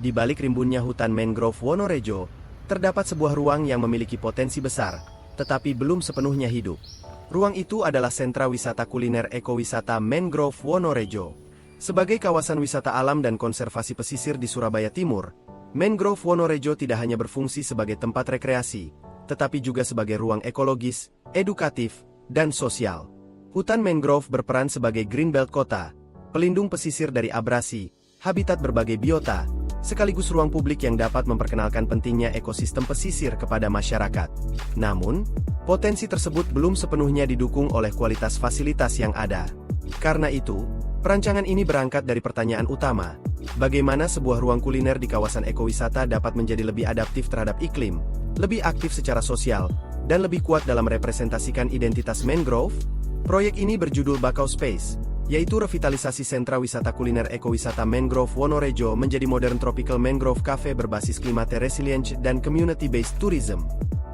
Di balik rimbunnya hutan mangrove Wonorejo, terdapat sebuah ruang yang memiliki potensi besar, tetapi belum sepenuhnya hidup. Ruang itu adalah sentra wisata kuliner ekowisata Mangrove Wonorejo. Sebagai kawasan wisata alam dan konservasi pesisir di Surabaya Timur, Mangrove Wonorejo tidak hanya berfungsi sebagai tempat rekreasi, tetapi juga sebagai ruang ekologis, edukatif, dan sosial. Hutan mangrove berperan sebagai greenbelt kota, pelindung pesisir dari abrasi, habitat berbagai biota, sekaligus ruang publik yang dapat memperkenalkan pentingnya ekosistem pesisir kepada masyarakat. Namun, potensi tersebut belum sepenuhnya didukung oleh kualitas fasilitas yang ada. Karena itu, perancangan ini berangkat dari pertanyaan utama, bagaimana sebuah ruang kuliner di kawasan ekowisata dapat menjadi lebih adaptif terhadap iklim, lebih aktif secara sosial, dan lebih kuat dalam merepresentasikan identitas mangrove? Proyek ini berjudul Bakau Space, yaitu revitalisasi sentra wisata kuliner ekowisata Mangrove Wonorejo menjadi modern tropical mangrove cafe berbasis climate resilient dan community-based tourism.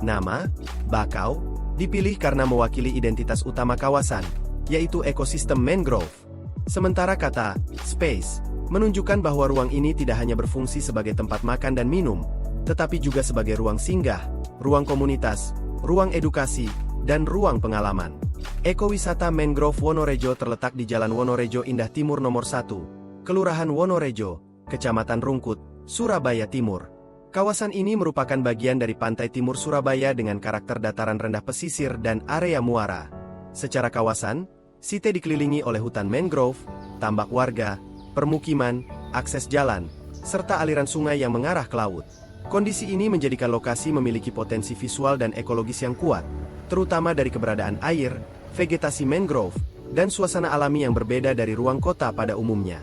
Nama, Bakau, dipilih karena mewakili identitas utama kawasan, yaitu ekosistem mangrove. Sementara kata space menunjukkan bahwa ruang ini tidak hanya berfungsi sebagai tempat makan dan minum, tetapi juga sebagai ruang singgah, ruang komunitas, ruang edukasi, dan ruang pengalaman. Ekowisata Mangrove Wonorejo terletak di Jalan Wonorejo Indah Timur Nomor 1, Kelurahan Wonorejo, Kecamatan Rungkut, Surabaya Timur. Kawasan ini merupakan bagian dari pantai timur Surabaya dengan karakter dataran rendah pesisir dan area muara. Secara kawasan, site dikelilingi oleh hutan mangrove, tambak warga, permukiman, akses jalan, serta aliran sungai yang mengarah ke laut. Kondisi ini menjadikan lokasi memiliki potensi visual dan ekologis yang kuat, terutama dari keberadaan air, vegetasi mangrove, dan suasana alami yang berbeda dari ruang kota pada umumnya.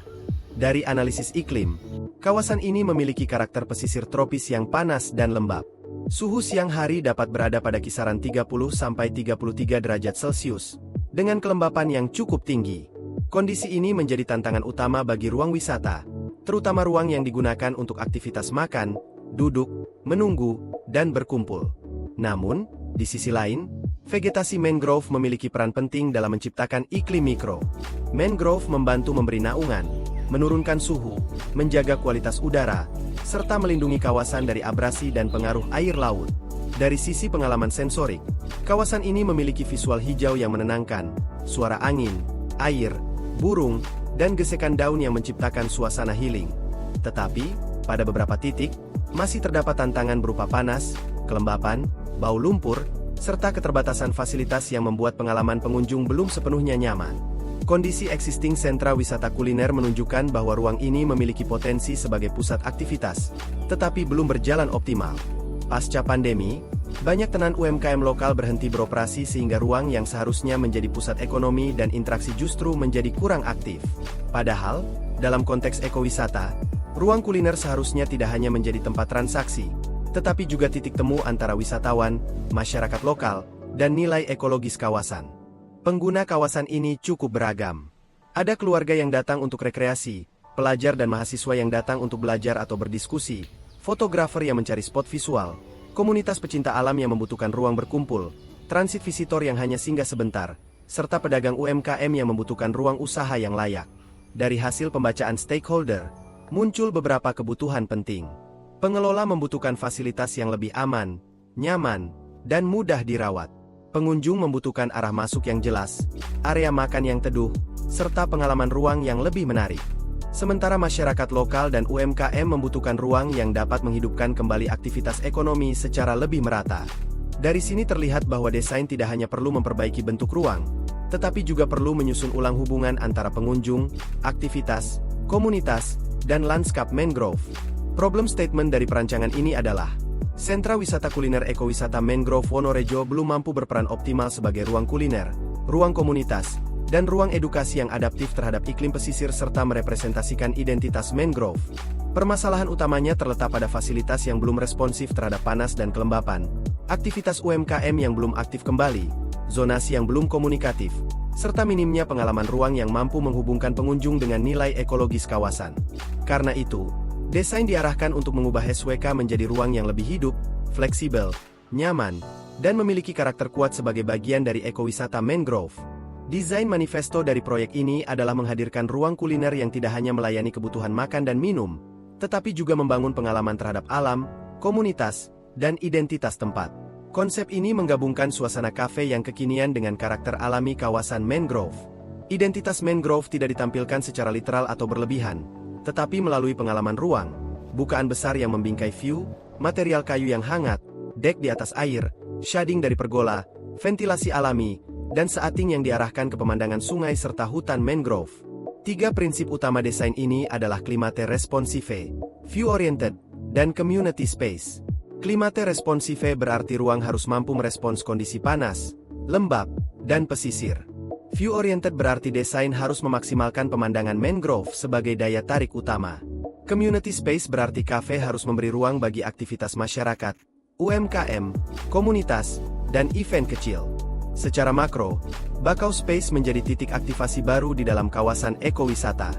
Dari analisis iklim, kawasan ini memiliki karakter pesisir tropis yang panas dan lembab. Suhu siang hari dapat berada pada kisaran 30–33 derajat Celcius, dengan kelembapan yang cukup tinggi. Kondisi ini menjadi tantangan utama bagi ruang wisata, terutama ruang yang digunakan untuk aktivitas makan, duduk, menunggu, dan berkumpul. Namun, di sisi lain, vegetasi mangrove memiliki peran penting dalam menciptakan iklim mikro. Mangrove membantu memberi naungan, menurunkan suhu, menjaga kualitas udara, serta melindungi kawasan dari abrasi dan pengaruh air laut. Dari sisi pengalaman sensorik, kawasan ini memiliki visual hijau yang menenangkan, suara angin, air, burung, dan gesekan daun yang menciptakan suasana healing. Tetapi, pada beberapa titik, masih terdapat tantangan berupa panas, kelembapan, bau lumpur, serta keterbatasan fasilitas yang membuat pengalaman pengunjung belum sepenuhnya nyaman. Kondisi existing sentra wisata kuliner menunjukkan bahwa ruang ini memiliki potensi sebagai pusat aktivitas, tetapi belum berjalan optimal. Pasca pandemi, banyak tenan UMKM lokal berhenti beroperasi sehingga ruang yang seharusnya menjadi pusat ekonomi dan interaksi justru menjadi kurang aktif. Padahal, dalam konteks ekowisata, ruang kuliner seharusnya tidak hanya menjadi tempat transaksi, tetapi juga titik temu antara wisatawan, masyarakat lokal, dan nilai ekologis kawasan. Pengguna kawasan ini cukup beragam. Ada keluarga yang datang untuk rekreasi, pelajar dan mahasiswa yang datang untuk belajar atau berdiskusi, fotografer yang mencari spot visual, komunitas pecinta alam yang membutuhkan ruang berkumpul, transit visitor yang hanya singgah sebentar, serta pedagang UMKM yang membutuhkan ruang usaha yang layak. Dari hasil pembacaan stakeholder, muncul beberapa kebutuhan penting. Pengelola membutuhkan fasilitas yang lebih aman, nyaman, dan mudah dirawat. Pengunjung membutuhkan arah masuk yang jelas, area makan yang teduh, serta pengalaman ruang yang lebih menarik. Sementara masyarakat lokal dan UMKM membutuhkan ruang yang dapat menghidupkan kembali aktivitas ekonomi secara lebih merata. Dari sini terlihat bahwa desain tidak hanya perlu memperbaiki bentuk ruang, tetapi juga perlu menyusun ulang hubungan antara pengunjung, aktivitas, komunitas, dan lanskap mangrove. Problem statement dari perancangan ini adalah, sentra wisata kuliner ekowisata Mangrove Wonorejo belum mampu berperan optimal sebagai ruang kuliner, ruang komunitas, dan ruang edukasi yang adaptif terhadap iklim pesisir serta merepresentasikan identitas mangrove. Permasalahan utamanya terletak pada fasilitas yang belum responsif terhadap panas dan kelembapan, aktivitas UMKM yang belum aktif kembali, zonasi yang belum komunikatif, serta minimnya pengalaman ruang yang mampu menghubungkan pengunjung dengan nilai ekologis kawasan. Karena itu, desain diarahkan untuk mengubah SWK menjadi ruang yang lebih hidup, fleksibel, nyaman, dan memiliki karakter kuat sebagai bagian dari ekowisata mangrove. Desain manifesto dari proyek ini adalah menghadirkan ruang kuliner yang tidak hanya melayani kebutuhan makan dan minum, tetapi juga membangun pengalaman terhadap alam, komunitas, dan identitas tempat. Konsep ini menggabungkan suasana kafe yang kekinian dengan karakter alami kawasan mangrove. Identitas mangrove tidak ditampilkan secara literal atau berlebihan, tetapi melalui pengalaman ruang, bukaan besar yang membingkai view, material kayu yang hangat, dek di atas air, shading dari pergola, ventilasi alami, dan seating yang diarahkan ke pemandangan sungai serta hutan mangrove. 3 prinsip utama desain ini adalah Climate Responsive, View-Oriented, dan Community Space. Climate Responsive berarti ruang harus mampu merespons kondisi panas, lembab, dan pesisir. View-Oriented berarti desain harus memaksimalkan pemandangan mangrove sebagai daya tarik utama. Community Space berarti kafe harus memberi ruang bagi aktivitas masyarakat, UMKM, komunitas, dan event kecil. Secara makro, Bakau Space menjadi titik aktivasi baru di dalam kawasan ekowisata.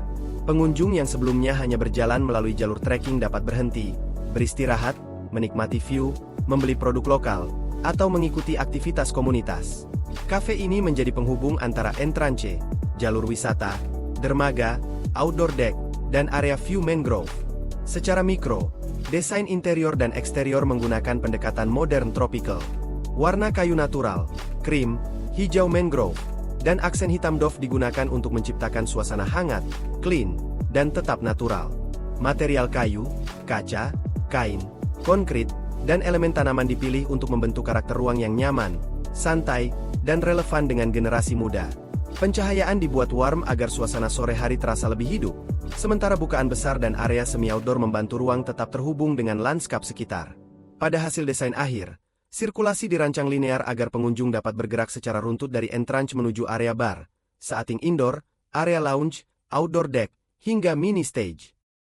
Pengunjung yang sebelumnya hanya berjalan melalui jalur trekking dapat berhenti, beristirahat, menikmati view, membeli produk lokal, atau mengikuti aktivitas komunitas. Kafe ini menjadi penghubung antara entrance, jalur wisata, dermaga, outdoor deck, dan area view mangrove. Secara mikro, desain interior dan eksterior menggunakan pendekatan modern tropical. Warna kayu natural, krim, hijau mangrove, dan aksen hitam doff digunakan untuk menciptakan suasana hangat, clean, dan tetap natural. Material kayu, kaca, kain, konkrit, dan elemen tanaman dipilih untuk membentuk karakter ruang yang nyaman, santai, dan relevan dengan generasi muda. Pencahayaan dibuat warm agar suasana sore hari terasa lebih hidup, sementara bukaan besar dan area semi-outdoor membantu ruang tetap terhubung dengan lanskap sekitar. Pada hasil desain akhir, sirkulasi dirancang linear agar pengunjung dapat bergerak secara runtut dari entrance menuju area bar, seating indoor, area lounge, outdoor deck, hingga mini stage.